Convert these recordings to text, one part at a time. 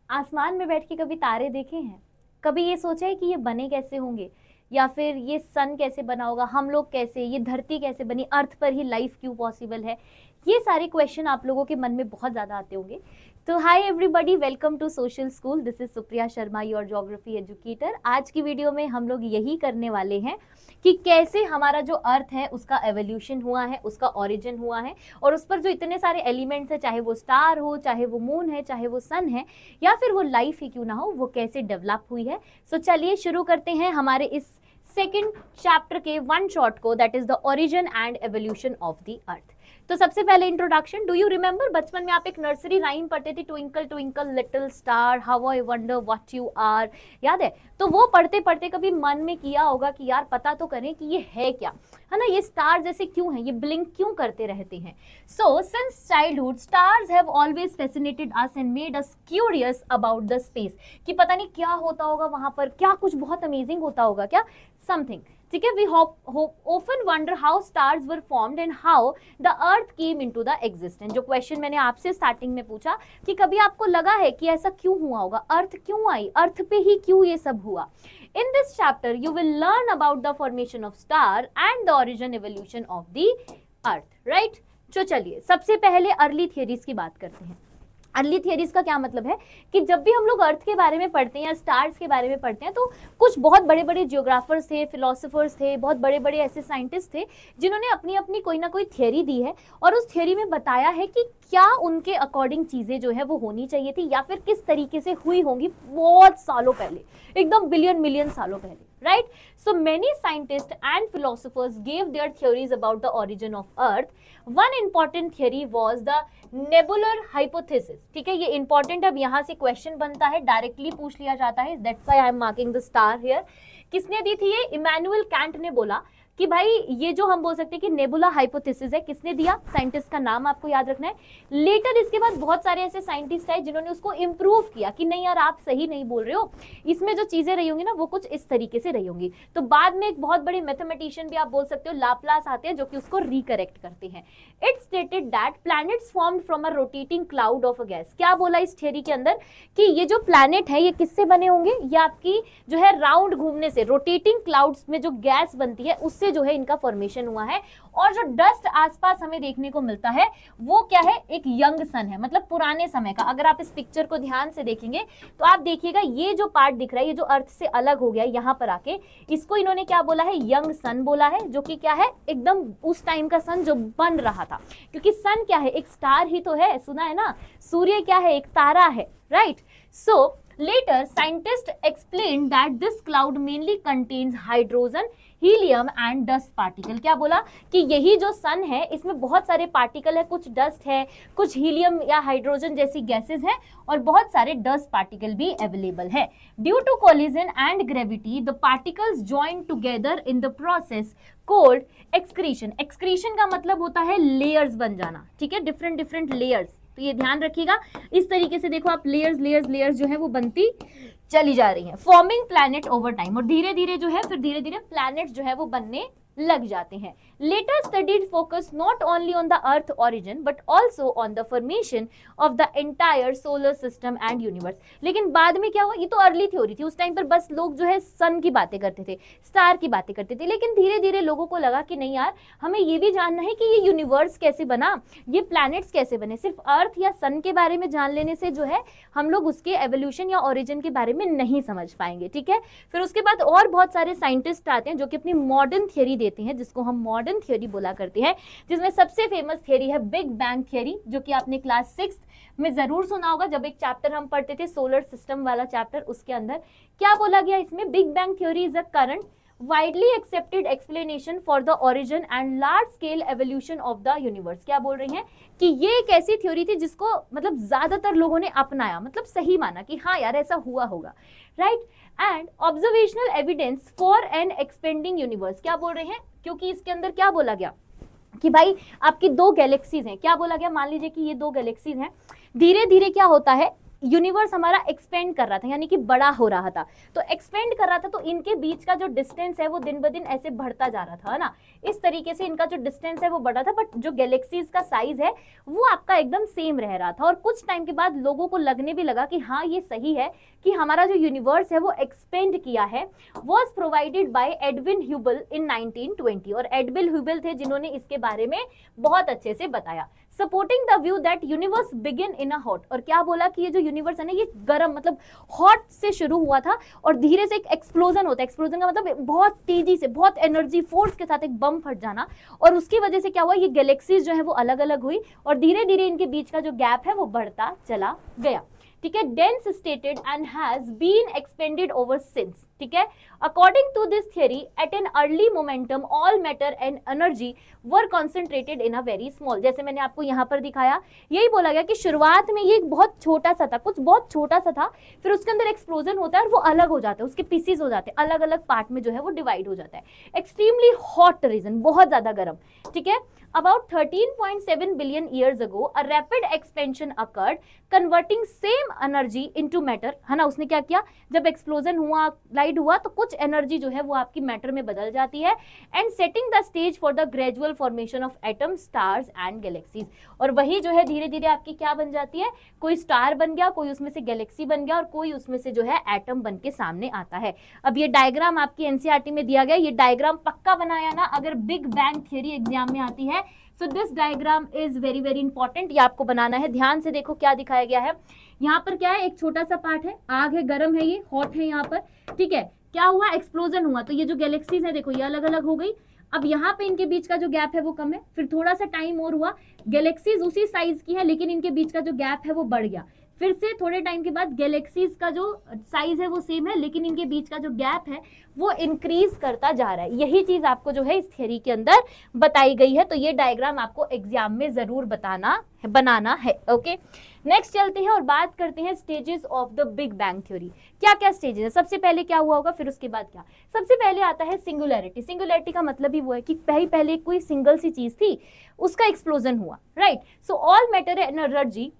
आसमान में बैठ के कभी तारे देखे हैं? कभी ये सोचा है कि ये बने कैसे होंगे, या फिर ये सन कैसे बना होगा, हम लोग कैसे, ये धरती कैसे बनी, अर्थ पर ही लाइफ क्यों पॉसिबल है? ये सारे क्वेश्चन आप लोगों के मन में बहुत ज़्यादा आते होंगे। तो hi everybody, welcome to social school. This is Supriya Sharma, your geography educator. आज की वीडियो में हम लोग यही करने वाले हैं कि कैसे हमारा जो अर्थ है उसका एवोल्यूशन हुआ है, उसका ओरिजिन हुआ है, और उस पर जो इतने सारे एलिमेंट्स है, चाहे वो स्टार हो, चाहे वो मून है, चाहे वो सन है, या फिर वो लाइफ ही क्यों ना हो, वो कैसे डेवलप हुई है। सो चलिए शुरू करते हैं हमारे इस सेकेंड चैप्टर के वन शॉट को, that is the origin and evolution of the अर्थ। तो सबसे पहले इंट्रोडक्शन। डू यू रिमेंबर, बचपन में आप एक नर्सरी राइम पढ़ते थे, twinkle twinkle little star, how I wonder what you are, याद है? तो वो पढ़ते पढ़ते कभी मन में किया होगा कि यार पता तो करें कि ये है क्या, है ना, ये स्टार जैसे क्यों है, ये ब्लिंक क्यों करते रहते हैं। So since childhood stars have always fascinated us and made us curious about the space, कि पता नहीं क्या होता होगा वहां पर, क्या कुछ बहुत अमेजिंग होता होगा क्या, समथिंग। ठीक है, we often wonder how stars were formed and how the earth came into the existence। जो क्वेश्चन मैंने आपसे स्टार्टिंग में पूछा कि कभी आपको लगा है कि ऐसा क्यों हुआ होगा, अर्थ क्यों आई, अर्थ पे ही क्यों ये सब हुआ। In this chapter you will learn about the formation of star and the origin evolution of the earth, right? तो चलिए सबसे पहले अर्ली थियरीज की बात करते हैं। अर्ली थियरीज का क्या मतलब है कि जब भी हम लोग अर्थ के बारे में पढ़ते हैं या स्टार्स के बारे में पढ़ते हैं, तो कुछ बहुत बड़े बड़े जियोग्राफर्स थे, फिलोसोफर्स थे, बहुत बड़े बड़े ऐसे साइंटिस्ट थे जिन्होंने अपनी अपनी कोई ना कोई थियरी दी है, और उस थियरी में बताया है कि क्या उनके अकॉर्डिंग चीजें जो है वो होनी चाहिए थी, या फिर किस तरीके से हुई होंगी बहुत सालों पहले, एकदम बिलियन मिलियन सालों पहले, right? So many scientists and philosophers gave their theories about the origin of earth. One important theory was the nebular hypothesis। ठीक है, ये important है, अब यहाँ से क्वेश्चन बनता है, डायरेक्टली पूछ लिया जाता है, that's why I am marking the star here। किसने दी थी ये? इमैनुअल कैंट ने बोला कि भाई ये जो हम बोल सकते हैं कि नेबुला हाइपोथेसिस है, किसने दिया? साइंटिस्ट का नाम आपको याद रखना है। लेटर इसके बाद बहुत सारे ऐसे साइंटिस्ट आए जिन्होंने उसको इम्प्रूव किया कि नहीं यार आप सही नहीं बोल रहे हो, इसमें जो चीजें रही होंगी ना वो कुछ इस तरीके से रही होंगी। तो बाद में एक बहुत बड़े मैथमेटिशियन भी आप बोल सकते हो, लाप्लास, आते हैं जो कि उसको रिकरेक्ट करते हैं। It stated that planets formed from a rotating cloud of a gas. क्या बोला इस थियरी के अंदर कि ये जो प्लैनेट है ये किससे बने होंगे? ये आपकी जो है राउंड घूमने से, रोटेटिंग क्लाउड्स में जो गैस बनती है उससे जो है इनका फॉर्मेशन हुआ है। और जो डस्ट आसपास हमें देखने को मिलता है वो क्या है? एक यंग सन है, मतलब पुराने समय का। अगर आप इस पिक्चर को ध्यान से देखेंगे तो आप देखिएगा ये जो पार्ट दिख रहा है, ये जो अर्थ से अलग हो गया यहाँ पर आके, इसको इन्होंने क्या बोला है? यंग सन बोला है, जो कि क्या है? एकदम उस टाइम का सन जो बन रहा था, क्योंकि सन क्या है? एक स्टार ही तो है, सुना है ना, सूर्य क्या है? एक तारा है, right? So later scientists explained that this cloud mainly contains hydrogen, helium and dust particle. क्या बोला कि यही जो सन है इसमें बहुत सारे पार्टिकल है, कुछ डस्ट है, कुछ हीलियम या हाइड्रोजन जैसी गैसेस हैं, और बहुत सारे डस्ट पार्टिकल भी अवेलेबल है। Due to collision and gravity the particles join together in the process called excretion. Excretion का मतलब होता है लेयर्स बन जाना, ठीक है, डिफरेंट डिफरेंट लेयर्स। तो ये ध्यान रखिएगा, इस तरीके से देखो आप, लेयर्स लेयर्स लेयर्स जो है वो बनती चली जा रही है, फॉर्मिंग प्लैनेट ओवर टाइम, और धीरे धीरे जो है फिर धीरे धीरे प्लैनेट जो है वो बनने लग जाते हैं। Later studies focus not only on the earth origin but also on the formation of the entire solar system and universe. लेकिन बाद में क्या हुआ? ये तो अर्ली थ्योरी थी, उस टाइम पर बस लोग जो है सन की बातें करते थे, स्टार की बातें करते थे, लेकिन धीरे धीरे लोगों को लगा कि नहीं यार, हमें ये भी जानना है कि ये यूनिवर्स कैसे बना, ये प्लैनेट्स कैसे बने। सिर्फ अर्थ या सन के बारे में जान लेने से जो है हम लोग उसके एवोल्यूशन या ओरिजिन के बारे में नहीं समझ पाएंगे, ठीक है। फिर उसके बाद और बहुत सारे साइंटिस्ट आते हैं जो कि अपनी मॉडर्न थियरी देते हैं, जिसको हम मॉडर्न थियरी बोला करते हैं, जिसमें सबसे फेमस थियरी है बिग बैंग थियरी, जो कि आपने क्लास 6 में जरूर सुना होगा, जब एक चैप्टर हम पढ़ते थे सोलर सिस्टम वाला चैप्टर, उसके अंदर क्या बोला गया इसमें? Big bang theory is a current widely accepted explanation for the origin and large scale evolution of the universe। क्या बोल रही हैं कि ये एक ऐसी थ्योरी थी जिसको मतलब ज्यादातर लोगों ने अपनाया, मतलब सही माना कि हाँ यार ऐसा हुआ होगा, right. And observational evidence for an expanding universe. क्या बोल रहे हैं? क्योंकि इसके अंदर क्या बोला गया कि भाई आपकी दो गैलेक्सीज हैं। क्या बोला गया? मान लीजिए कि ये दो गैलेक्सीज हैं, धीरे धीरे क्या होता है यूनिवर्स हमारा एक्सपेंड कर रहा था, यानी कि बड़ा हो रहा था, तो एक्सपेंड कर रहा था, तो इनके बीच का जो डिस्टेंस है वो दिन ब दिन ऐसे बढ़ता जा रहा था, है ना, इस तरीके से इनका जो डिस्टेंस है वो बढ़ा था, बट जो गैलेक्सीज का साइज है वो आपका एकदम सेम रह रहा था। और कुछ टाइम के बाद लोगों को लगने भी लगा कि हाँ ये सही है कि हमारा जो यूनिवर्स है वो एक्सपेंड किया है। वॉज प्रोवाइडेड बाय एडविन ह्यूबल इन 1920, और एडविन ह्यूबल थे जिन्होंने इसके बारे में बहुत अच्छे से बताया। Supporting the view that universe begin in a hot, और क्या बोला कि ये जो यूनिवर्स है ना ये गर्म मतलब हॉट से शुरू हुआ था और धीरे से एक एक्सप्लोजन होता है, एक्सप्लोजन का मतलब बहुत तेजी से बहुत एनर्जी फोर्स के साथ एक बम फट जाना, और उसकी वजह से क्या हुआ, ये गैलेक्सीज जो है वो अलग अलग हुई और धीरे धीरे इनके बीच का जो गैप है वो बढ़ता चला गया। ठीक है, dense stated and has been expanded over since. ठीक है, according to this theory at an early momentum all matter and energy were concentrated in a very small, जैसे मैंने आपको यहाँ पर दिखाया, यही बोला गया कि शुरुआत में ये एक बहुत छोटा सा था, कुछ बहुत छोटा सा था, फिर उसके अंदर एक्सप्लोजन होता है और वो अलग हो जाता है, उसके पीसीज हो जाते हैं, अलग अलग पार्ट में जो है वो डिवाइड हो जाता है। एक्सट्रीमली हॉट रीजन, बहुत ज्यादा गर्म। ठीक है, about 13.7 billion years ago a rapid expansion occurred converting same energy into matter, है ना, उसने क्या किया, जब एक्सप्लोजन हुआ, लाइट हुआ, तो कुछ एनर्जी जो है वो आपकी मैटर में बदल जाती है, and setting the stage for the gradual formation of atom, stars and galaxies, और वही जो है धीरे धीरे आपकी क्या बन जाती है, कोई स्टार बन गया, कोई उसमें से गैलेक्सी बन गया और कोई उसमें से जो है एटम बन के सामने आता है। अब ये डायग्राम आपकी एनसीईआरटी में दिया गया, ये डायग्राम पक्का बनाया ना अगर बिग बैंग थ्योरी एग्जाम में आती है। So this diagram is very very important, ये आपको बनाना है। ध्यान से देखो क्या दिखाया गया है, यहाँ पर क्या है, एक छोटा सा पार्ट है, आग है, गर्म है, ये हॉट है यहाँ पर। ठीक है, क्या हुआ, एक्सप्लोजन हुआ, तो ये जो गैलेक्सीज है देखो ये अलग अलग हो गई। अब यहाँ पे इनके बीच का जो गैप है वो कम है, फिर थोड़ा सा टाइम और हुआ, गैलेक्सीज उसी साइज की है लेकिन इनके बीच का जो गैप है वो बढ़ गया, फिर से थोड़े टाइम के बाद गैलेक्सीज का जो साइज है वो सेम है लेकिन इनके बीच का जो गैप है वो इंक्रीज करता जा रहा है। यही चीज आपको जो है इस थ्योरी के अंदर बताई गई है, तो ये डायग्राम आपको एग्जाम में जरूर बनाना है। ओके, नेक्स्ट चलते हैं और बात करते हैं stages of the big bang theory. क्या क्या स्टेजेस है, सबसे पहले क्या हुआ होगा, फिर उसके बाद क्या। सबसे पहले आता है सिंगुलैरिटी। सिंगुलैरिटी का मतलब ही वो है कि पहले कोई सिंगल सी चीज थी, उसका एक्सप्लोजन हुआ, right. So all matter and energy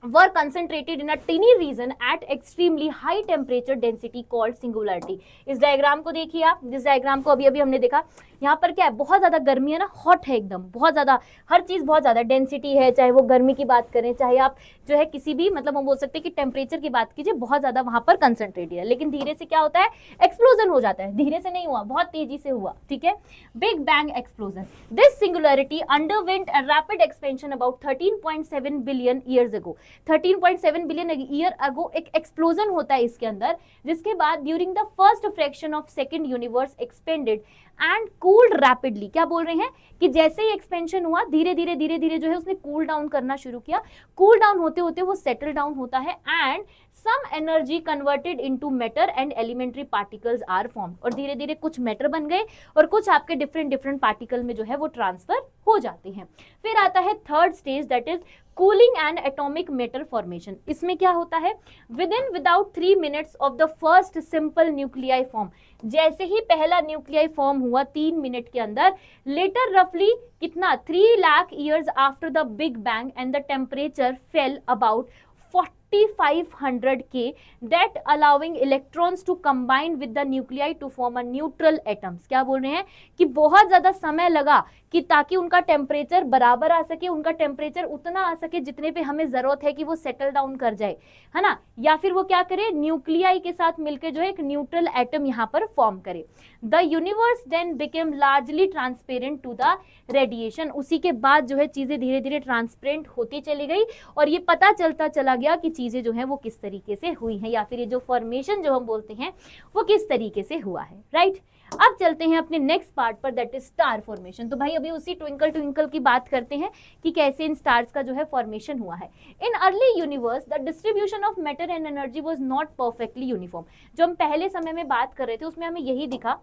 were concentrated in a tiny region at extremely high temperature density called singularity। इस डायग्राम को देखिए आप, जिस डायग्राम को अभी अभी हमने देखा, यहाँ पर क्या है, बहुत ज्यादा गर्मी है ना, हॉट है एकदम, बहुत ज्यादा, हर चीज बहुत ज्यादा डेंसिटी है, चाहे वो गर्मी की बात करें, चाहे आप जो है किसी भी मतलब हम बोल सकते हैं कि टेम्परेचर की बात कीजिए, बहुत ज्यादा वहां पर कंसंट्रेटेड है, लेकिन धीरे से क्या होता है, एक्सप्लोजन हो जाता है, धीरे से नहीं हुआ, बहुत तेजी से हुआ। ठीक है, big bang explosion. This singularity underwent a rapid expansion about 13.7 billion years ago. 13.7 billion year अगो एक एक्सप्लोजन होता है इसके अंदर, जिसके बाद during the first fraction of second universe expanded and cooled rapidly. क्या बोल रहे हैं कि जैसे ही एक्सपेंशन हुआ धीरे धीरे जो है उसने कूल डाउन करना शुरू किया, कूल डाउन होते होते वो सेटल डाउन होता है, and some energy converted into matter and elementary particles are formed, और धीरे धीरे कुछ मैटर बन गए और कुछ आपके डिफरेंट पार्टिकल में जो है वो ट्रांसफर हो जाते हैं। फिर आता है third stage, that is cooling and atomic matter formation. इसमें क्या होता है, without 3 minutes of the first simple nuclei form, जैसे ही पहला न्यूक्लियाई फॉर्म हुआ 3 मिनट के अंदर, लेटर रफली कितना 3 lakh years after the big bang and the temperature fail about 4500 K, that allowing electrons to combine with the nuclei to form a neutral atoms। क्या बोल रहे हैं कि बहुत ज्यादा समय लगा कि ताकि उनका टेम्परेचर बराबर आ सके, उनका टेम्परेचर उतना आ सके जितने पे हमें जरूरत है कि वो सेटल डाउन कर जाए, है ना, या फिर वो क्या करे, न्यूक्लियाई के साथ मिलकर जो है एक न्यूट्रल एटम यहाँ पर फॉर्म करे। The universe then became largely transparent to the radiation. उसी के बाद जो है चीजें धीरे धीरे ट्रांसपेरेंट होती चली गई और ये पता चलता चला गया कि चीजें जो है वो किस तरीके से हुई हैं, या फिर ये जो फॉर्मेशन जो हम बोलते हैं वो किस तरीके से हुआ है, राइट। अब चलते हैं अपने नेक्स्ट पार्ट पर, दैट इज स्टार फॉर्मेशन। तो भाई अभी उसी ट्विंकल ट्विंकल की बात करते हैं कि कैसे इन स्टार्स का जो है फॉर्मेशन हुआ है। In early universe the distribution of matter and energy was not perfectly uniform. जो हम पहले समय में बात कर रहे थे उसमें हमें यही दिखा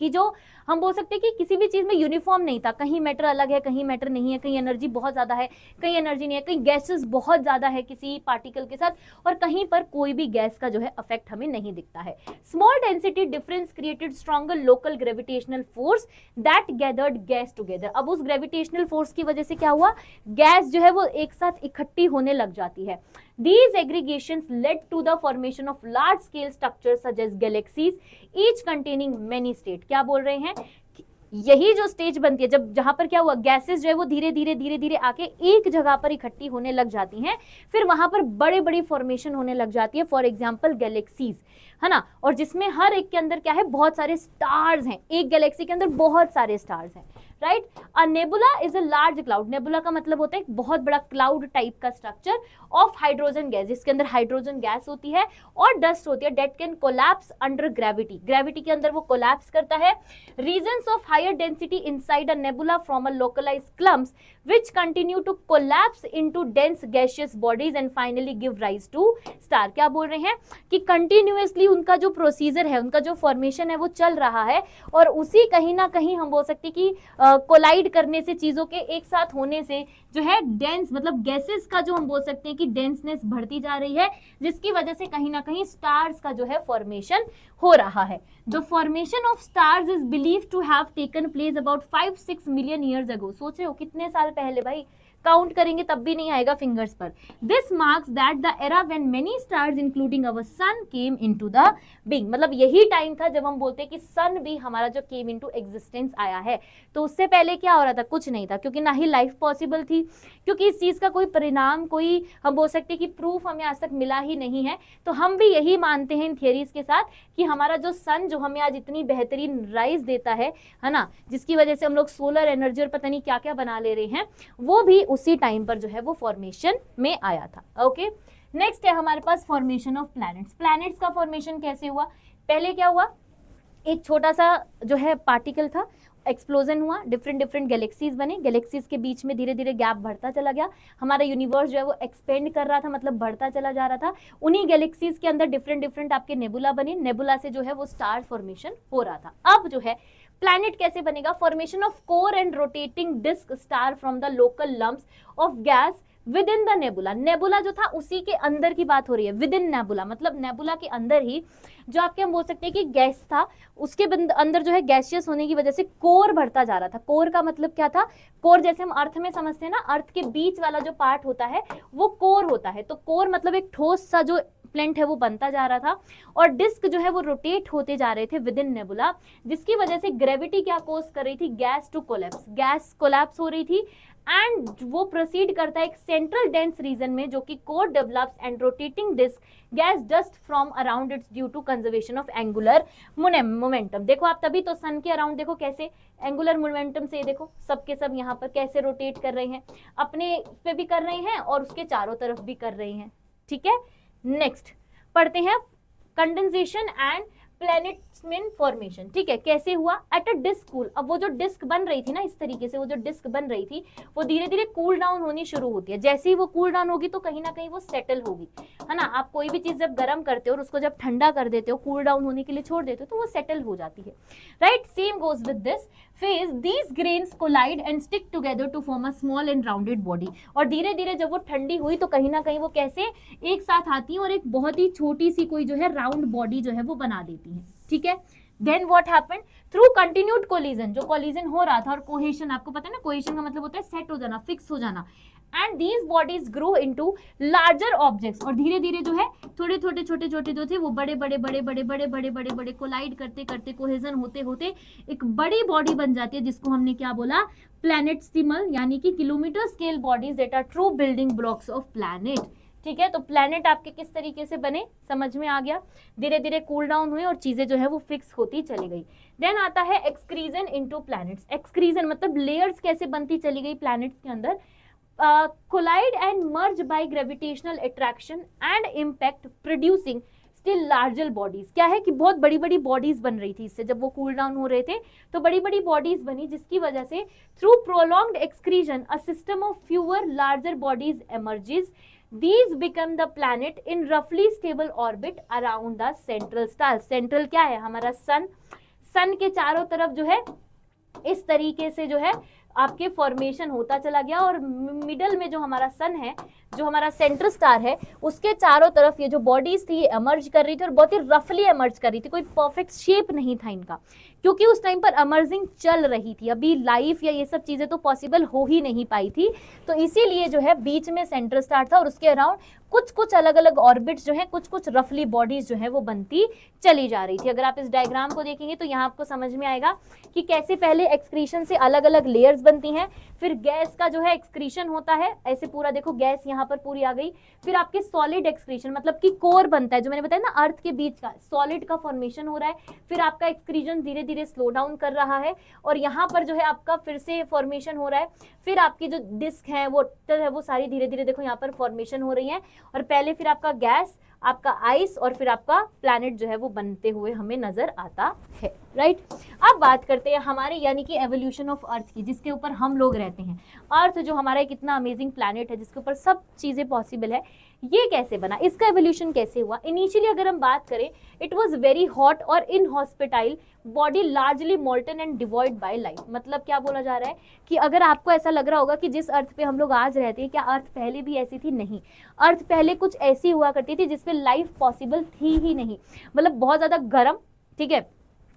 कि जो हम बोल सकते हैं कि किसी भी चीज में यूनिफॉर्म नहीं था, कहीं मैटर अलग है, कहीं मैटर नहीं है, कहीं एनर्जी बहुत ज्यादा है, कहीं एनर्जी नहीं है, कहीं गैसेस बहुत ज्यादा है किसी पार्टिकल के साथ, और कहीं पर कोई भी गैस का जो है इफेक्ट हमें नहीं दिखता है। Small density difference created stronger local gravitational force that gathered gas together. अब उस ग्रेविटेशनल फोर्स की वजह से क्या हुआ, गैस जो है वो एक साथ इकट्ठी होने लग जाती है। These aggregations led to the formation of large scale structures such as galaxies, each containing many states. क्या बोल रहे हैं, यही जो स्टेज बनती है जब जहां पर क्या हुआ, गैसेस जो है वो धीरे धीरे आके एक जगह पर इकट्ठी होने लग जाती हैं, फिर वहां पर बड़े बड़ी फॉर्मेशन होने लग जाती है, फॉर एग्जांपल गैलेक्सीज, है ना, और जिसमें हर एक के अंदर क्या है, बहुत सारे स्टार्स हैं, एक गैलेक्सी के अंदर बहुत सारे स्टार्स हैं, right. A nebula is a large cloud, nebula का मतलब होता है एक बहुत बड़ा क्लाउड टाइप का स्ट्रक्चर ऑफ हाइड्रोजन गैस, जिसके अंदर हाइड्रोजन गैस होती है और डस्ट होती है, that can collapse under gravity, gravity के अंदर वो कोलैप्स करता है। Regions of higher density inside a nebula from a localised clumps which continue to collapse into dense gaseous bodies and finally give rise to star। क्या बोल रहे हैं कि कंटिन्यूअसली उनका जो प्रोसीजर है, उनका जो फॉर्मेशन है वो चल रहा है, और उसी कहीं ना कहीं हम बोल सकते हैं कि कोलाइड करने से, चीजों के एक साथ होने से जो है डेंस, मतलब गैसेस का जो हम बोल सकते हैं कि डेंसनेस बढ़ती जा रही है, जिसकी वजह से कहीं ना कहीं स्टार्स का जो है फॉर्मेशन हो रहा है। The formation of stars is believed to have taken place about 5-6 million years ago. सोच रहे हो कितने साल पहले भाई, काउंट करेंगे तब भी नहीं आएगा फिंगर्स पर। This marks that the era when many stars including our sun came into the being, मतलब यही टाइम था जब हम बोलते हैं कि सन भी हमारा जो केम इनटू एग्जिस्टेंस आया है। तो उससे पहले क्या हो रहा था, कुछ नहीं था, क्योंकि ना ही लाइफ पॉसिबल थी, क्योंकि इस चीज का कोई परिणाम, कोई हम बोल सकते हैं कि प्रूफ हमें आज तक मिला ही नहीं है। तो हम भी यही मानते हैं इन थियरीज के साथ कि हमारा जो सन जो हमें आज इतनी बेहतरीन राइज देता है ना, जिसकी वजह से हम लोग सोलर एनर्जी और पता नहीं क्या क्या बना ले रहे हैं, वो भी उसी टाइम पर जो है वो फॉर्मेशन में आया था। ओके, नेक्स्ट है हमारे पास फॉर्मेशन ऑफ प्लैनेट्स। प्लैनेट्स का फॉर्मेशन कैसे हुआ, पहले क्या हुआ, एक छोटा सा जो है पार्टिकल था, एक्सप्लोजन हुआ, डिफरेंट डिफरेंट गैलेक्सीज बने, गैलेक्सीज के बीच में धीरे धीरे गैप बढ़ता चला गया, हमारा यूनिवर्स जो है वो एक्सपेंड कर रहा था, मतलब बढ़ता चला जा रहा था। उन्हीं गैलेक्सीज के अंदर डिफरेंट डिफरेंट आपके नेबुला बने, नेबुला से जो है वो स्टार फॉर्मेशन हो रहा था। अब जो है प्लैनेट कैसे बनेगा, formation of core and rotating disc star from the local lumps of gas within the nebula. Nebula जो था उसी के अंदर की बात हो रही है, विद इन नेबुला, मतलब नेबुला के अंदर ही जो आपके हम बोल सकते हैं कि गैस था, उसके अंदर जो है गैसियस होने की वजह से कोर बढ़ता जा रहा था। कोर का मतलब क्या था, कोर जैसे हम अर्थ में समझते हैं ना, अर्थ के बीच वाला जो पार्ट होता है वो कोर होता है। तो कोर मतलब एक ठोस सा जो प्लेंट है वो बनता जा रहा था, और डिस्क जो है वो रोटेट होते जा रहे थे विद इन नेबुला, जिसकी वजह से ग्रेविटी क्या कोज कर रही थी, gas to collapse, gas collapse हो रही थी, एंड वो प्रोसीड करता है एक सेंट्रल डेंस रीजन में, जो कि core develops and rotating disc gas dust from around its due to conservation of angular momentum. देखो आप तभी तो सन के अराउंड देखो कैसे एंगुलर मोमेंटम से देखो सबके सब यहाँ पर कैसे रोटेट कर रहे हैं, अपने पे भी कर रहे हैं और उसके चारों तरफ भी कर रहे हैं। ठीक है, नेक्स्ट पढ़ते हैं कंडेंसेशन एंड प्लैनेट्समिन फॉर्मेशन। ठीक है, कैसे हुआ, एट अ डिस्क कूल। अब वो जो डिस्क बन रही थी ना, इस तरीके से वो जो डिस्क बन रही थी वो धीरे धीरे कूल डाउन होनी शुरू होती है। जैसे ही वो कूल डाउन होगी तो कहीं ना कहीं वो सेटल होगी, है ना। आप कोई भी चीज जब गर्म करते हो और उसको जब ठंडा कर देते हो, कूल डाउन होने के लिए छोड़ देते हो, तो वो सेटल हो जाती है, right. Same goes with this phase, these grains collide and stick together to form a small and rounded body। और धीरे धीरे जब वो ठंडी हुई तो कहीं ना कहीं वो कैसे एक साथ आती है और एक बहुत ही छोटी सी कोई जो है राउंड बॉडी जो है वो बना देती है। ठीक है, then what happened, through continued collision, जो कोलिजन हो रहा था, और कोहेशन, आपको पता है ना कोहेशन का मतलब होता है सेट हो जाना, फिक्स हो जाना, and these bodies grow into larger objects. और धीरे धीरे जो है थोड़े छोटे छोटे छोटे जो थे वो बड़े बड़े बड़े बड़े बड़े बड़े बड़े बड़े कोलाइड करते करते कोहेजन होते होते एक बड़ी बॉडी बन जाती है, जिसको हमने क्या बोला, प्लैनेटसिमल, यानी कि kilometre scale bodies that are true building blocks of planet. ठीक है, तो प्लैनेट आपके किस तरीके से बने समझ में आ गया, धीरे धीरे कूल डाउन हुए और चीजें जो है वो फिक्स होती चली गई। देन आता है एक्सक्रीजन इनटू प्लैनेट्स। एक्सक्रीजन मतलब लेयर्स कैसे बनती चली गई प्लैनेट्स के अंदर, collide and merge by gravitational attraction and impact producing still larger bodies। क्या है कि बहुत बड़ी बड़ी बॉडीज बन रही थी इससे, जब वो कूल डाउन हो रहे थे तो बड़ी बड़ी बॉडीज बनी, जिसकी वजह से through prolonged accretion a system of fewer larger bodies emerges। These become the planet in roughly stable orbit around the central star। Central क्या है हमारा सन, सन के चारों तरफ जो है इस तरीके से जो है आपके फॉर्मेशन होता चला गया, और मिडल में जो हमारा सन है, जो हमारा सेंटर स्टार है, उसके चारों तरफ ये जो बॉडीज थी ये एमर्ज कर रही थी, और बहुत ही रफली एमर्ज कर रही थी, कोई परफेक्ट शेप नहीं था इनका, क्योंकि उस टाइम पर एमर्जिंग चल रही थी, अभी लाइफ या ये सब चीजें तो पॉसिबल हो ही नहीं पाई थी। तो इसीलिए जो है बीच में सेंटर स्टार था और उसके अराउंड कुछ कुछ अलग अलग ऑर्बिट्स जो है, कुछ कुछ रफली बॉडीज जो है वो बनती चली जा रही थी। अगर आप इस डायग्राम को देखेंगे तो यहाँ आपको समझ में आएगा कि कैसे पहले एक्सक्रीशन से अलग अलग लेयर्स बनती हैं, फिर गैस का जो है एक्सक्रीशन होता है, ऐसे पूरा देखो गैस यहाँ पर पूरी आ गई, फिर आपके सॉलिड एक्सक्रीशन मतलब कि कोर बनता है, जो मैंने बताया ना अर्थ के बीच का सॉलिड का फॉर्मेशन हो रहा है, फिर आपका एक्सक्रीशन धीरे धीरे स्लो डाउन कर रहा है और यहाँ पर जो है आपका फिर से फॉर्मेशन हो रहा है, फिर आपकी जो डिस्क है वो सारी धीरे धीरे देखो यहाँ पर फॉर्मेशन हो रही है, और पहले फिर आपका गैस, आपका आइस और फिर आपका प्लैनेट जो है वो बनते हुए हमें नजर आता है, राइट। अब बात करते हैं हमारे यानी कि एवोल्यूशन ऑफ अर्थ की, जिसके ऊपर हम लोग रहते हैं। अर्थ जो हमारा एक इतना अमेजिंग प्लैनेट है जिसके ऊपर सब चीजें पॉसिबल है, ये कैसे बना, इसका एवोल्यूशन कैसे हुआ। इनिशियली अगर हम बात करें, इट वाज वेरी हॉट और inhospitable body largely molten and devoid by life. मतलब क्या बोला जा रहा है कि अगर आपको ऐसा लग रहा होगा कि जिस अर्थ पे हम लोग आज रहते हैं, क्या अर्थ पहले भी ऐसी थी? नहीं, अर्थ पहले कुछ ऐसी हुआ करती थी जिसपे लाइफ पॉसिबल थी ही नहीं। मतलब बहुत ज्यादा गर्म, ठीक है,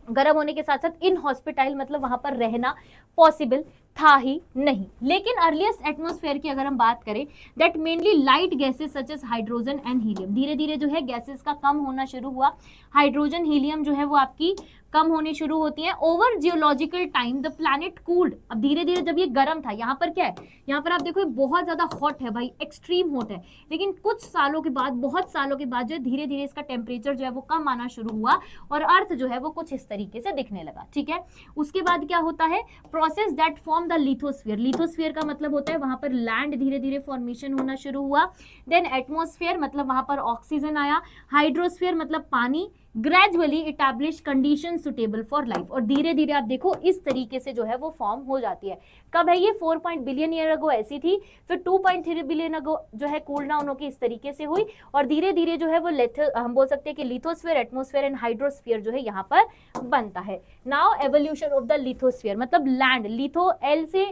गर्म होने के साथ साथ इनहॉस्पिटाइल मतलब वहां पर रहना पॉसिबल था ही नहीं। लेकिन अर्लीस्ट एटमॉस्फेयर की अगर हम बात करें, that mainly light gases such as hydrogen and helium, धीरे धीरे जो है गैसेस का कम होना शुरू हुआ, हाइड्रोजन हीलियम जो है वो आपकी कम होनी शुरू होती है। Over geological time the planet cooled, अब धीरे धीरे जब ये गर्म था, यहाँ पर क्या है, यहाँ पर आप देखो बहुत ज्यादा हॉट है भाई, एक्सट्रीम हॉट है, लेकिन कुछ सालों के बाद, बहुत सालों के बाद जो है धीरे धीरे इसका टेम्परेचर जो है वो कम आना शुरू हुआ और अर्थ जो है वो कुछ इस तरीके से दिखने लगा, ठीक है। उसके बाद क्या होता है, process that form the lithosphere, lithosphere का मतलब होता है वहां पर लैंड धीरे धीरे फॉर्मेशन होना शुरू हुआ। देन एटमॉस्फेयर मतलब वहां पर ऑक्सीजन आया, हाइड्रोस्फीयर मतलब पानी, gradually establish condition suitable for life, और धीरे धीरे आप देखो इस तरीके से जो है वो फॉर्म हो जाती है। कब है ये? 4 बिलियन ईयर अगो ऐसी थी, फिर 2.3 बिलियन अगो जो है कूल डाउन होकर इस तरीके से हुई, और धीरे धीरे जो है वो हम बोल सकते हैं कि लिथोस्फीयर, एटमॉस्फेयर एंड हाइड्रोस्फीयर जो है यहाँ पर बनता है। Now evolution of the lithosphere मतलब लैंड, लिथो एल से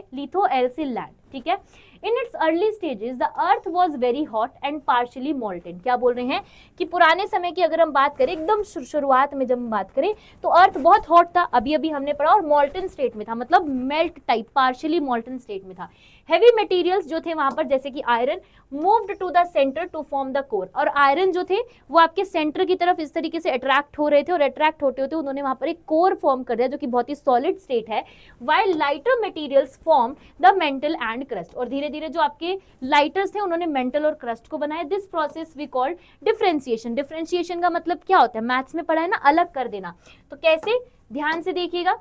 लैंड, ठीक है। In its early stages, the earth was very hot and partially molten। क्या बोल रहे हैं कि पुराने समय की अगर हम बात करें, एकदम शुरुआत में जब हम बात करें तो अर्थ बहुत हॉट था, अभी अभी हमने पढ़ा, और मॉल्टन स्टेट में था, मतलब मेल्ट टाइप, पार्शियली मॉल्टन स्टेट में था। हैवी मटेरियल्स जो थे वहां पर जैसे कि iron moved to the centre to form the core, और आयरन जो थे वो आपके सेंटर की तरफ इस तरीके से अट्रैक्ट हो रहे थे, और अट्रैक्ट होते होते उन्होंने वहां पर एक कोर फॉर्म कर दिया जो कि बहुत ही सॉलिड स्टेट है। While lighter materials form the mental and crust, और धीरे धीरे जो आपके लाइटर्स थे उन्होंने मेंटल और क्रस्ट को बनाया। This process we called differentiation. Differentiation का मतलब क्या होता है, मैथ्स में पढ़ा है ना, अलग कर देना। तो कैसे, ध्यान से देखिएगा,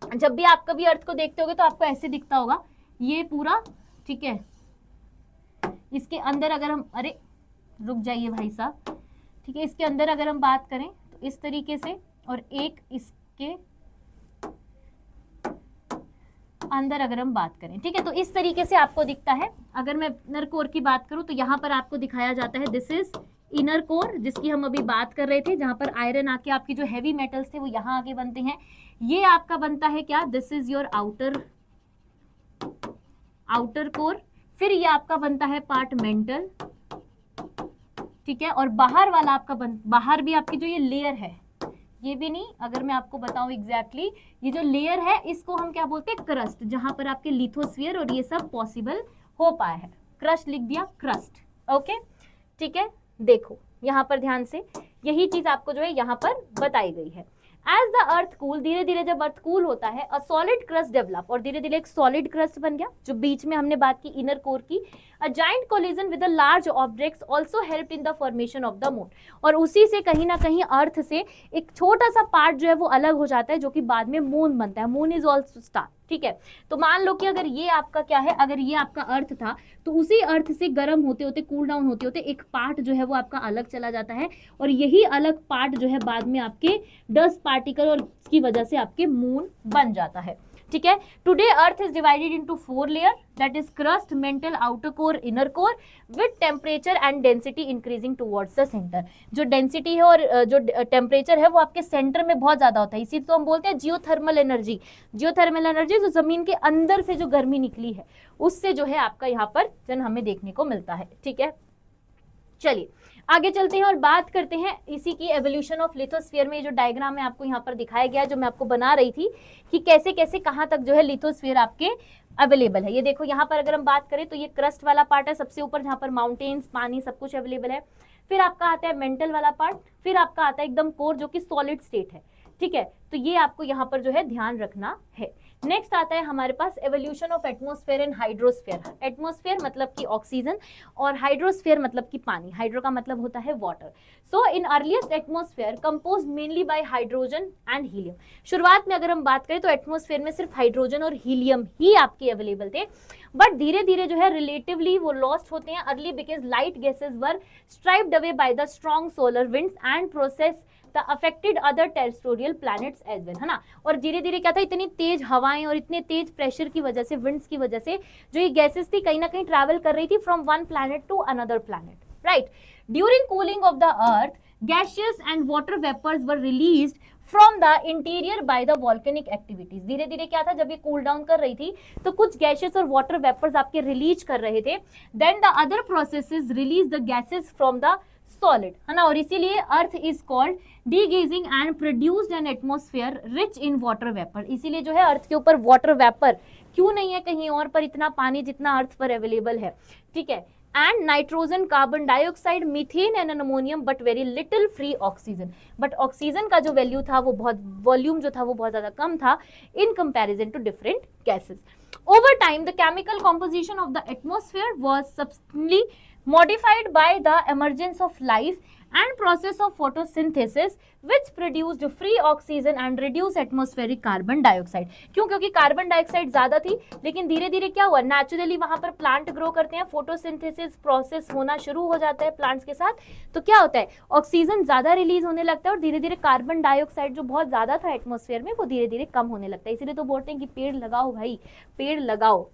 जब भी आप कभी अर्थ को देखते होगे तो आपको ऐसे दिखता होगा ये पूरा, ठीक है। इसके अंदर अगर हम, अरे रुक जाइए भाई साहब, ठीक है, इसके अंदर अगर हम बात करें तो इस तरीके से, और एक इसके अंदर अगर हम बात करें, ठीक है, तो इस तरीके से आपको दिखता है। अगर मैं इनर कोर की बात करूं तो यहाँ पर आपको दिखाया जाता है, दिस इज इनर कोर जिसकी हम अभी बात कर रहे थे, जहां पर आयरन आके आपकी जो हैवी मेटल्स थे वो यहाँ आके बनते हैं। ये आपका बनता है क्या, this is your outer core. फिर ये आपका बनता है पार्ट मेंटल, ठीक है, और बाहर वाला आपका बाहर भी आपकी जो ये लेयर है, ये भी नहीं, अगर मैं आपको बताऊं एग्जैक्टली, ये जो लेयर है इसको हम क्या बोलते हैं, क्रस्ट, जहां पर आपके लिथोस्फीयर और ये सब पॉसिबल हो पाया है। क्रस्ट लिख दिया, क्रस्ट, ओके, ठीक है। देखो यहाँ पर ध्यान से, यही चीज आपको जो है यहाँ पर बताई गई है। एज द अर्थ कूल, धीरे धीरे जब अर्थ कूल होता है, अ सॉलिड क्रस्ट डेवलप, और धीरे धीरे एक सॉलिड क्रस्ट बन गया, जो बीच में हमने बात की इनर कोर की। A giant collision with the large objects also helped in the formation of the moon, और उसी से कहीं ना कहीं अर्थ से एक छोटा सा पार्ट जो है वो अलग हो जाता है, जो कि बाद में मून बनता है। मून इज ऑल्सो स्टार, ठीक है। तो मान लो कि अगर ये आपका क्या है, अगर ये आपका अर्थ था तो उसी अर्थ से गर्म होते होते, कूल डाउन होते होते एक पार्ट जो है वो आपका अलग चला जाता है, और यही अलग पार्ट जो है बाद में आपके डस्ट पार्टिकल और इसकी वजह से आपके मून बन जाता है, ठीक है। Today earth is divided into 4 layer, that is crust, mental, outer core, inner core, with temperature and density increasing towards the centre. जो डेंसिटी है और जो टेम्परेचर है वो आपके सेंटर में बहुत ज्यादा होता है, इसी तो हम बोलते हैं जियोथर्मल एनर्जी। जियोथर्मल एनर्जी जो जमीन के अंदर से जो गर्मी निकली है उससे जो है आपका यहाँ पर जन हमें देखने को मिलता है, ठीक है। चलिए आगे चलते हैं और बात करते हैं इसी की एवोल्यूशन ऑफ लिथोस्फीयर में। जो डायग्राम है आपको यहाँ पर दिखाया गया, जो मैं आपको बना रही थी कि कैसे कैसे कहाँ तक जो है लिथोस्फीयर आपके अवेलेबल है। ये देखो यहाँ पर अगर हम बात करें तो ये क्रस्ट वाला पार्ट है सबसे ऊपर, जहाँ पर माउंटेन्स, पानी सब कुछ अवेलेबल है। फिर आपका आता है मेंटल वाला पार्ट, फिर आपका आता है एकदम कोर जो कि सॉलिड स्टेट है, ठीक है। तो ये आपको यहाँ पर जो है ध्यान रखना है। नेक्स्ट आता है हमारे पास evolution of atmosphere and hydrosphere. Atmosphere मतलब कि ऑक्सीजन और हाइड्रोस्फेयर मतलब कि पानी। हाइड्रो का मतलब होता है water. So in earliest atmosphere compose mainly by hydrogen and helium. शुरुआत में अगर हम बात करें तो एटमॉस्फेयर में सिर्फ हाइड्रोजन और हीलियम ही आपके अवेलेबल थे, बट धीरे धीरे जो है रिलेटिवली वो लॉस्ट होते हैं early because light gases were stripped away by the strong solar winds and process the affected other terrestrial planets as well, है ना। और धीरे धीरे क्या था, इतनी तेज हवाएं और इतने तेज प्रेशर की वजह से, विंड्स की वजह से जो ये गैसेस थी कहीं ना कहीं ट्रैवल कर रही थी from one planet to another planet, right. During cooling of the earth gases and water vapours were released from the interior by the volcanic activities. धीरे धीरे क्या था, जब ये कूल डाउन कर रही थी तो कुछ गैसेस और वाटर वेपर्स आपके रिलीज कर रहे थे। Then the other processes release the gases from the solid, है ना। और इसीलिए earth is called degassing and produced an atmosphere rich in water vapour. इसीलिए जो है अर्थ के ऊपर वाटर वेपर क्यों नहीं है कहीं और पर इतना पानी जितना अर्थ पर अवेलेबल है, ठीक है। And nitrogen, carbon dioxide, methane and ammonium but very little free oxygen. But oxygen का जो वैल्यू था वो बहुत, वॉल्यूम जो था वो बहुत ज्यादा कम था in comparison to different gases. Over time the chemical composition of the atmosphere was substantially modified by the emergence of life and process of photosynthesis which produced free oxygen and reduced atmospheric carbon dioxide। क्यों? क्योंकि carbon dioxide ज्यादा थी, लेकिन धीरे धीरे क्या हुआ, naturally वहां पर प्लांट ग्रो करते हैं, फोटोसिंथेसिस प्रोसेस होना शुरू हो जाता है प्लांट्स के साथ, तो क्या होता है ऑक्सीजन ज्यादा रिलीज होने लगता है और धीरे धीरे कार्बन डाइऑक्साइड जो बहुत ज्यादा था एटमॉस्फेयर में वो धीरे धीरे कम होने लगता है। इसीलिए तो बोलते हैं कि पेड़ लगाओ भाई, पेड़ लगाओ,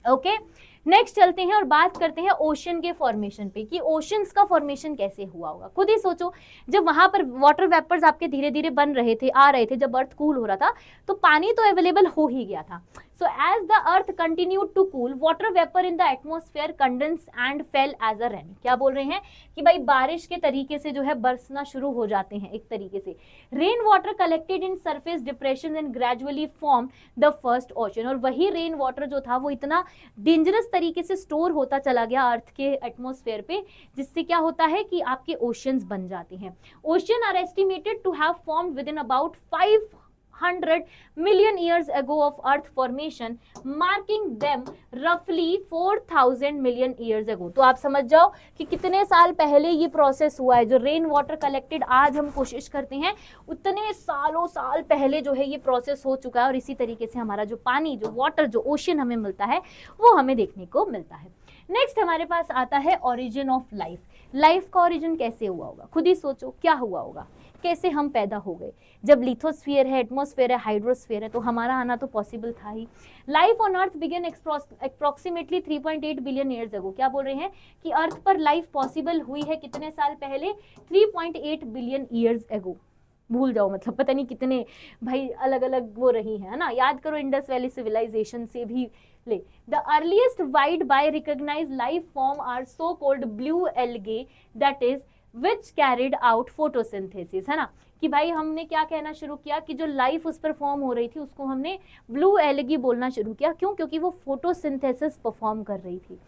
ओके। नेक्स्ट चलते हैं और बात करते हैं ओशन के फॉर्मेशन पे कि ओशंस का फॉर्मेशन कैसे हुआ होगा। खुद ही सोचो, जब वहां पर वाटर वेपर्स आपके धीरे धीरे बन रहे थे, आ रहे थे, जब अर्थ कूल हो रहा था तो पानी तो अवेलेबल हो ही गया था। So as the earth continued to cool water vapour in the atmosphere condense and fell as a rain. क्या बोल रहे हैं कि भाई बारिश के तरीके से जो है बरसना शुरू हो जाते हैं एक तरीके से। Rain water collected in surface depression and gradually form the first ocean. और वही रेन वाटर जो था वो इतना डेंजरस तरीके से स्टोर होता चला गया अर्थ के एटमॉस्फेयर पे, जिससे क्या होता है कि आपके ओशंस बन जाते हैं। Ocean are estimated to have formed within about 500 million years ago of earth formation, marking them roughly 4000 million years ago। तो आप समझ जाओ कि कितने साल पहले ये प्रोसेस हुआ है। जो रेन वाटर कलेक्टेड आज हम कोशिश करते हैं, उतने सालों साल पहले जो है ये प्रोसेस हो चुका है। और इसी तरीके से हमारा जो पानी, जो वाटर, जो ओशन हमें मिलता है वो हमें देखने को मिलता है। नेक्स्ट हमारे पास आता है ओरिजिन ऑफ लाइफ। लाइफ का ओरिजिन कैसे हुआ होगा, खुद ही सोचो क्या हुआ होगा, कैसे हम पैदा हो गए। जब लिथोस्फीयर है, एटमॉस्फेयर है, हाइड्रोस्फीयर है, तो हमारा आना तो पॉसिबल था ही। Life on earth began approximately 3.8 billion years ago. क्या बोल रहे हैं कि अर्थ पर लाइफ पॉसिबल हुई है कितने साल पहले, 3.8 बिलियन ईयर्स अगो। भूल जाओ, मतलब पता नहीं कितने भाई अलग अलग वो रही है ना। याद करो इंडस वैली सिविलाइजेशन से भी ले। The earliest wide by recognised life form are so called blue algae that is which carried out photosynthesis, है ना। कि भाई हमने क्या कहना शुरू किया कि जो लाइफ उस पर फॉर्म हो रही थी उसको हमने ब्लू एल्गी बोलना शुरू किया। क्यों? क्योंकि वो फोटोसिंथेसिस परफॉर्म कर रही थी।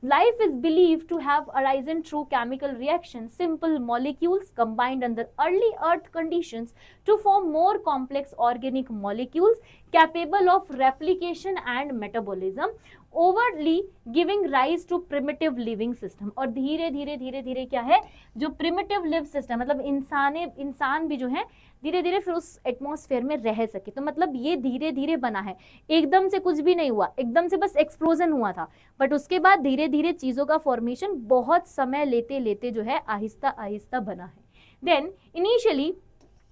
Life is believed to have arisen through chemical reaction, simple molecules combined under early earth conditions to form more complex organic molecules capable of replication and metabolism, overly giving rise to primitive living system। और धीरे धीरे धीरे धीरे क्या है, जो primitive live system मतलब इंसान भी जो है धीरे धीरे फिर उस एटमॉस्फेयर में रह सके। तो मतलब ये धीरे धीरे बना है, एकदम से कुछ भी नहीं हुआ, एकदम से बस एक्सप्लोजन हुआ था, बट उसके बाद धीरे धीरे चीजों का फॉर्मेशन बहुत समय लेते लेते जो है आहिस्ता आहिस्ता बना है। Then initially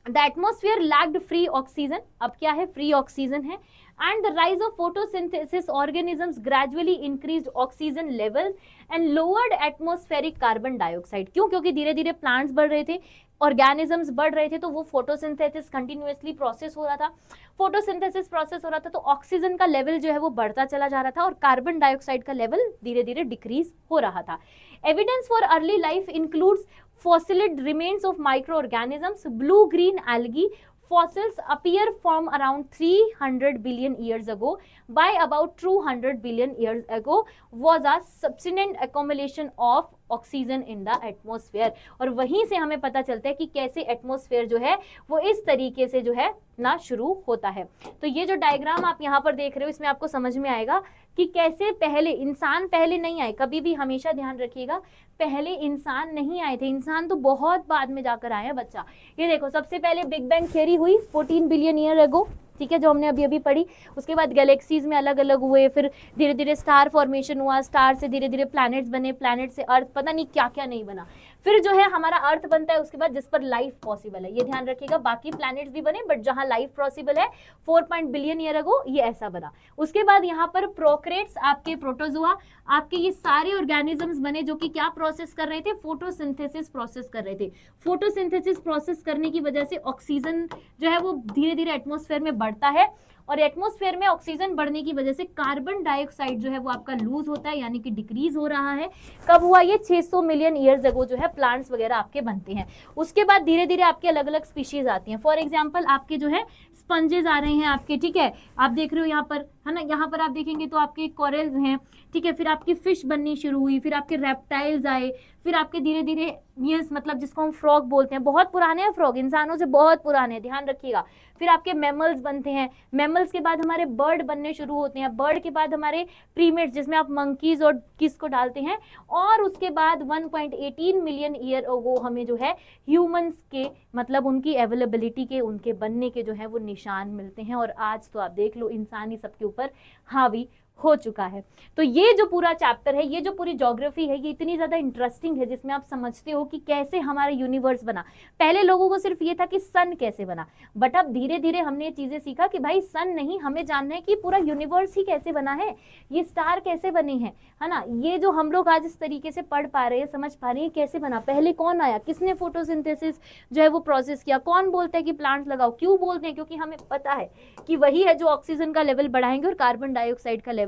the atmosphere lacked free oxygen, अब क्या है, फ्री ऑक्सीजन है, and the rise of photosynthesis organisms gradually increased oxygen levels and lowered atmospheric carbon dioxide. क्यों? क्योंकि धीरे धीरे प्लांट्स बढ़ रहे थे, ऑर्गेनिजम्स बढ़ रहे थे, तो वो फोटोसिंथेसिस कंटिन्यूअसली प्रोसेस हो रहा था, फोटोसिंथेसिस प्रोसेस हो रहा था, तो ऑक्सीजन का लेवल जो है वो बढ़ता चला जा रहा था और कार्बन डाइऑक्साइड का लेवल धीरे धीरे डिक्रीज हो रहा था। Evidence for early life includes fossilid remains of microorganisms, blue-green algae. Fossils appear from around 300 billion years ago. By about 200 billion years ago was a subsequent accumulation of oxygen in the atmosphere. और वहीं से हमें पता चलता है कि कैसे atmosphere जो है वो इस तरीके से जो है ना शुरू होता है। तो ये जो डायग्राम आप यहाँ पर देख रहे हो, इसमें आपको समझ में आएगा कि कैसे पहले इंसान पहले नहीं आए। कभी भी हमेशा ध्यान रखिएगा, पहले इंसान नहीं आए थे, इंसान तो बहुत बाद में जाकर आए हैं बच्चा। ये देखो, सबसे पहले बिग बैंग थियरी हुई 14 बिलियन ईयर अगो, ठीक है, जो हमने अभी अभी पढ़ी। उसके बाद गैलेक्सीज में अलग अलग हुए, फिर धीरे धीरे स्टार फॉर्मेशन हुआ, स्टार से धीरे धीरे प्लैनेट्स बने, प्लैनेट से अर्थ, पता नहीं क्या क्या नहीं बना, फिर जो है हमारा अर्थ बनता है उसके बाद, जिस पर लाइफ पॉसिबल है। ये ध्यान रखिएगा, बाकी प्लैनेट्स भी बने बट जहां लाइफ पॉसिबल है 4 बिलियन ईयर अगो ये ऐसा बना। उसके बाद यहाँ पर प्रोकैरियोट्स, आपके प्रोटोजोआ, आपके ये सारे ऑर्गेनिजम्स बने जो कि क्या प्रोसेस कर रहे थे, फोटोसिंथेसिस प्रोसेस कर रहे थे। फोटोसिंथेसिस प्रोसेस करने की वजह से ऑक्सीजन जो है वो धीरे धीरे एटमॉस्फेयर में बढ़ता है, और एटमॉस्फेयर में ऑक्सीजन बढ़ने की वजह से कार्बन डाइऑक्साइड जो है वो आपका लूज होता है, यानी कि डिक्रीज हो रहा है। कब हुआ ये? 600 मिलियन ईयर्स अगो जो है प्लांट्स वगैरह आपके बनते हैं। उसके बाद धीरे धीरे आपके अलग अलग स्पीशीज आती हैं। फॉर एग्जांपल आपके जो है स्पंजेस आ रहे हैं आपके, ठीक है, आप देख रहे हो यहाँ पर, है ना, यहाँ पर आप देखेंगे तो आपके कोरल्स हैं, ठीक है, फिर आपकी फिश बननी शुरू हुई, फिर आपके रेप्टाइल्स आए, फिर आपके धीरे धीरे ये मतलब जिसको हम फ्रॉग बोलते हैं, बहुत पुराने हैं फ्रॉग, इंसानों से बहुत पुराने हैं, ध्यान रखिएगा। फिर आपके मैमल्स बनते हैं, मैमल्स के बाद हमारे बर्ड बनने शुरू होते हैं, बर्ड के बाद हमारे प्रीमेट्स जिसमें आप मंकीज और किस को डालते हैं, और उसके बाद 1.18 मिलियन ईयर अगो हमें जो है ह्यूमंस के मतलब उनकी अवेलेबिलिटी के, उनके बनने के जो है वो निशान मिलते हैं। और आज तो आप देख लो इंसान ही सबके ऊपर हावी हो चुका है। तो ये जो पूरा चैप्टर है, ये जो पूरी ज्योग्राफी है, ये इतनी ज्यादा इंटरेस्टिंग है जिसमें आप समझते हो कि कैसे हमारा यूनिवर्स बना। पहले लोगों को सिर्फ ये था कि सन कैसे बना, बट अब धीरे धीरे हमने ये चीजें सीखा कि भाई सन नहीं, हमें जानना है कि पूरा यूनिवर्स ही कैसे बना है, ये स्टार कैसे बने हैं, है ना। ये जो हम लोग आज इस तरीके से पढ़ पा रहे हैं, समझ पा रहे हैं कैसे बना, पहले कौन आया, किसने फोटोसिंथेसिस जो है वो प्रोसेस किया, कौन बोलता है कि प्लांट्स लगाओ, क्यों बोलते हैं, क्योंकि हमें पता है कि वही है जो ऑक्सीजन का लेवल बढ़ाएंगे और कार्बन डाइऑक्साइड का लेवल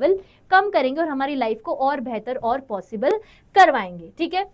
कम करेंगे और हमारी लाइफ को और बेहतर और पॉसिबल करवाएंगे। ठीक है,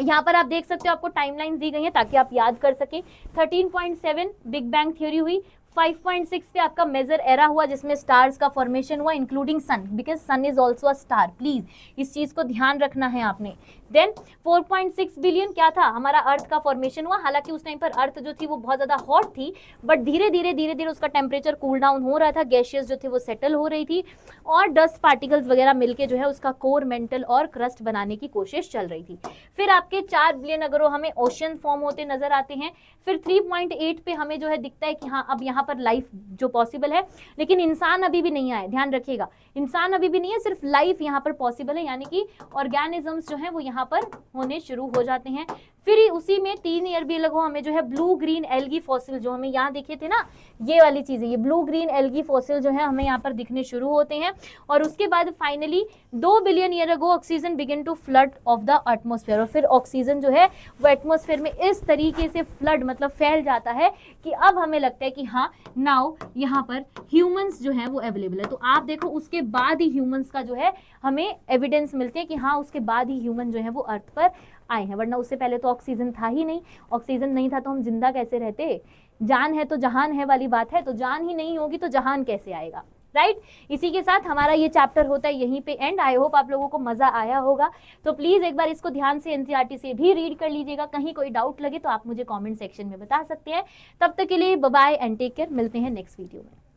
यहाँ पर आप देख सकते हो आपको टाइमलाइन दी गई है ताकि आप याद कर सके। 13.7 बिग बैंग थ्योरी हुई, 5.6 पे आपका मेजर एरा हुआ जिसमें स्टार्स का फॉर्मेशन हुआ including sun, because sun is also a star, please इस चीज को ध्यान रखना है आपने। देन 4.6 बिलियन क्या था, हमारा अर्थ का फॉर्मेशन हुआ। हालांकि उस टाइम पर अर्थ जो थी वो बहुत ज्यादा हॉट थी, बट धीरे धीरे उसका टेम्परेचर कूल डाउन हो रहा था, गैशियस जो थे वो सेटल हो रही थी और डस्ट पार्टिकल्स वगैरह मिलके जो है उसका कोर, मेंटल और क्रस्ट बनाने की कोशिश चल रही थी। फिर आपके 4 बिलियन अगर हमें ओशन फॉर्म होते नजर आते हैं। फिर 3.8 पे हमें जो है दिखता है कि हाँ अब यहाँ पर लाइफ जो पॉसिबल है, लेकिन इंसान अभी भी नहीं आए, ध्यान रखिएगा, इंसान अभी भी नहीं है, सिर्फ लाइफ यहाँ पर पॉसिबल है, यानी कि ऑर्गेनिजम्स जो है वो यहाँ पर होने शुरू हो जाते हैं। फिर उसी में 3 ईयर भी लगो हमें जो है ब्लू ग्रीन एल्गी फॉसिल, जो हमें यहाँ दिखे थे ना, ये वाली चीजें, ये ब्लू ग्रीन एल्गी फॉसिल जो है हमें यहाँ पर दिखने शुरू होते हैं। और उसके बाद finally 2 billion year ago oxygen begin to flood of the atmosphere, और फिर ऑक्सीजन जो है वो एटमॉस्फेयर में इस तरीके से फ्लड मतलब फैल जाता है कि अब हमें लगता है कि हाँ नाउ यहाँ पर ह्यूमंस जो है वो अवेलेबल है। तो आप देखो उसके बाद ही ह्यूमंस का जो है हमें एविडेंस मिलते हैं कि हाँ उसके बाद ही ह्यूमन जो है वो अर्थ पर आए हैं, वरना उससे पहले तो ऑक्सीजन था ही नहीं। ऑक्सीजन नहीं था तो हम जिंदा कैसे रहते, जान है तो जहान है वाली बात है, तो जान ही नहीं होगी तो जहान कैसे आएगा, राइट। इसी के साथ हमारा ये चैप्टर होता है यहीं पे एंड। आई होप आप लोगों को मजा आया होगा, तो प्लीज एक बार इसको ध्यान से एनसीईआरटी से भी रीड कर लीजिएगा। कहीं कोई डाउट लगे तो आप मुझे कमेंट सेक्शन में बता सकते हैं। तब तक के लिए bye bye and take care, मिलते हैं नेक्स्ट वीडियो में।